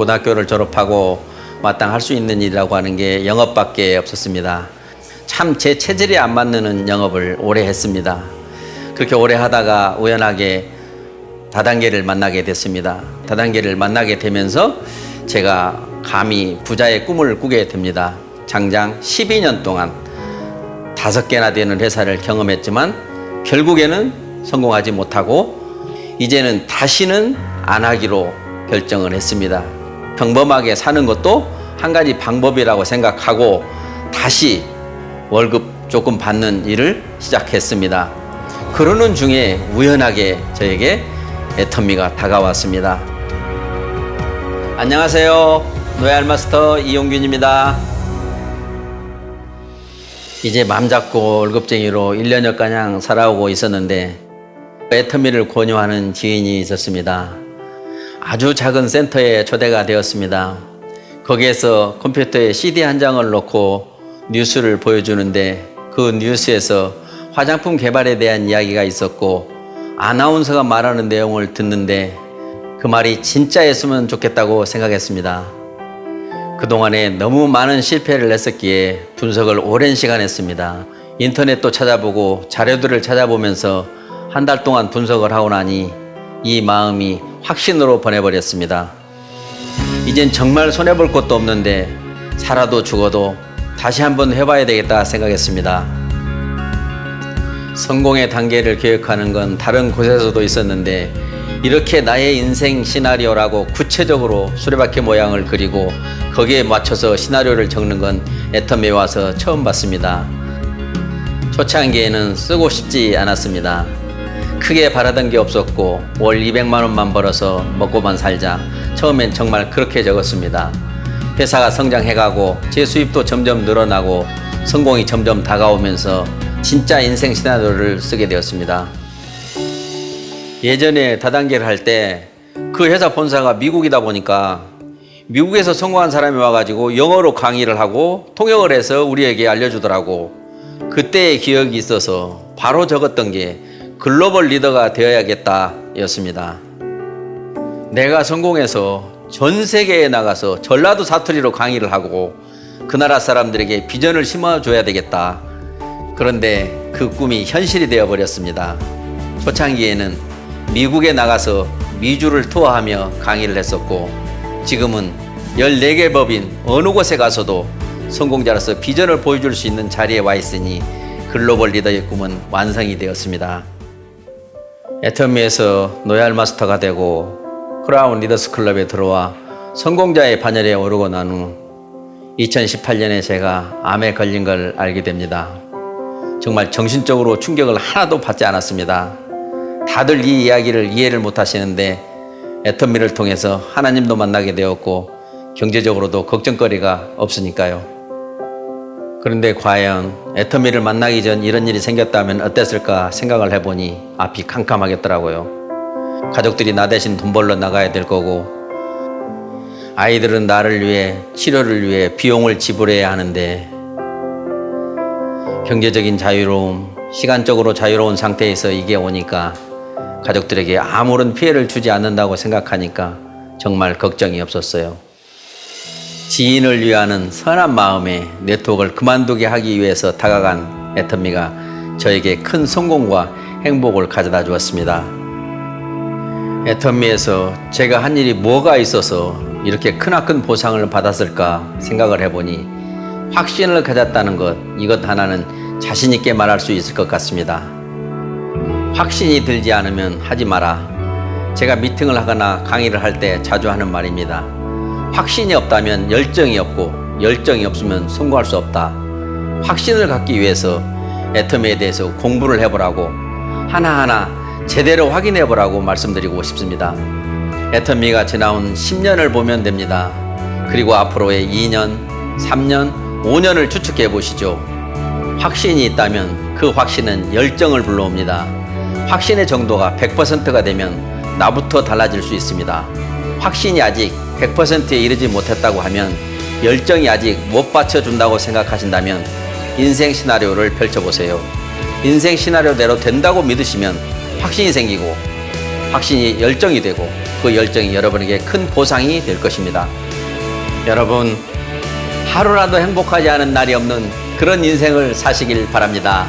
고등학교를 졸업하고 마땅할 수 있는 일이라고 하는 게 영업밖에 없었습니다. 참 제 체질에 안 맞는 영업을 오래 했습니다. 그렇게 오래 하다가 우연하게 다단계를 만나게 됐습니다. 다단계를 만나게 되면서 제가 감히 부자의 꿈을 꾸게 됩니다. 장장 12년 동안 5개나 되는 회사를 경험했지만 결국에는 성공하지 못하고 이제는 다시는 안 하기로 결정을 했습니다. 평범하게 사는 것도 한 가지 방법이라고 생각하고 다시 월급 조금 받는 일을 시작했습니다. 그러는 중에 우연하게 저에게 애터미가 다가왔습니다. 안녕하세요. 노얄마스터 이용균입니다. 이제 맘 잡고 월급쟁이로 1년여가량 살아오고 있었는데 애터미를 권유하는 지인이 있었습니다. 아주 작은 센터에 초대가 되었습니다. 거기에서 컴퓨터에 CD 한 장을 놓고 뉴스를 보여주는데 그 뉴스에서 화장품 개발에 대한 이야기가 있었고 아나운서가 말하는 내용을 듣는데 그 말이 진짜였으면 좋겠다고 생각했습니다. 그동안에 너무 많은 실패를 했었기에 분석을 오랜 시간 했습니다. 인터넷도 찾아보고 자료들을 찾아보면서 한 달 동안 분석을 하고 나니 이 마음이 확신으로 변해버렸습니다. 이젠 정말 손해볼 것도 없는데 살아도 죽어도 다시 한번 해봐야 되겠다 생각했습니다. 성공의 단계를 계획하는 건 다른 곳에서도 있었는데 이렇게 나의 인생 시나리오라고 구체적으로 수레바퀴 모양을 그리고 거기에 맞춰서 시나리오를 적는 건 애터미에 와서 처음 봤습니다. 초창기에는 쓰고 싶지 않았습니다. 크게 바라던 게 없었고 월 200만 원만 벌어서 먹고만 살자. 처음엔 정말 그렇게 적었습니다. 회사가 성장해가고 제 수입도 점점 늘어나고 성공이 점점 다가오면서 진짜 인생 시나리오를 쓰게 되었습니다. 예전에 다단계를 할 때 그 회사 본사가 미국이다 보니까 미국에서 성공한 사람이 와가지고 영어로 강의를 하고 통역을 해서 우리에게 알려주더라고. 그때의 기억이 있어서 바로 적었던 게 글로벌 리더가 되어야겠다 였습니다. 내가 성공해서 전 세계에 나가서 전라도 사투리로 강의를 하고 그 나라 사람들에게 비전을 심어줘야 되겠다. 그런데 그 꿈이 현실이 되어버렸습니다. 초창기에는 미국에 나가서 미주를 투어하며 강의를 했었고 지금은 14개 법인 어느 곳에 가서도 성공자로서 비전을 보여줄 수 있는 자리에 와 있으니 글로벌 리더의 꿈은 완성이 되었습니다. 애터미에서 노얄마스터가 되고 크라운 리더스 클럽에 들어와 성공자의 반열에 오르고 난 후 2018년에 제가 암에 걸린 걸 알게 됩니다. 정말 정신적으로 충격을 하나도 받지 않았습니다. 다들 이 이야기를 이해를 못 하시는데 애터미를 통해서 하나님도 만나게 되었고 경제적으로도 걱정거리가 없으니까요. 그런데 과연 애터미를 만나기 전 이런 일이 생겼다면 어땠을까 생각을 해보니 앞이 캄캄하겠더라고요. 가족들이 나 대신 돈 벌러 나가야 될 거고 아이들은 나를 위해 치료를 위해 비용을 지불해야 하는데 경제적인 자유로움, 시간적으로 자유로운 상태에서 이게 오니까 가족들에게 아무런 피해를 주지 않는다고 생각하니까 정말 걱정이 없었어요. 지인을 위하는 선한 마음에 네트워크를 그만두게 하기 위해서 다가간 애터미가 저에게 큰 성공과 행복을 가져다 주었습니다. 애터미에서 제가 한 일이 뭐가 있어서 이렇게 크나큰 보상을 받았을까 생각을 해보니 확신을 가졌다는 것, 이것 하나는 자신 있게 말할 수 있을 것 같습니다. 확신이 들지 않으면 하지 마라. 제가 미팅을 하거나 강의를 할 때 자주 하는 말입니다. 확신이 없다면 열정이 없고 열정이 없으면 성공할 수 없다. 확신을 갖기 위해서 애터미에 대해서 공부를 해보라고 하나하나 제대로 확인해보라고 말씀드리고 싶습니다. 애터미가 지나온 10년을 보면 됩니다. 그리고 앞으로의 2년, 3년, 5년을 추측해 보시죠. 확신이 있다면 그 확신은 열정을 불러옵니다. 확신의 정도가 100%가 되면 나부터 달라질 수 있습니다. 확신이 아직 100%에 이르지 못했다고 하면 열정이 아직 못 받쳐준다고 생각하신다면 인생 시나리오를 펼쳐보세요. 인생 시나리오대로 된다고 믿으시면 확신이 생기고 확신이 열정이 되고 그 열정이 여러분에게 큰 보상이 될 것입니다. 여러분, 하루라도 행복하지 않은 날이 없는 그런 인생을 사시길 바랍니다.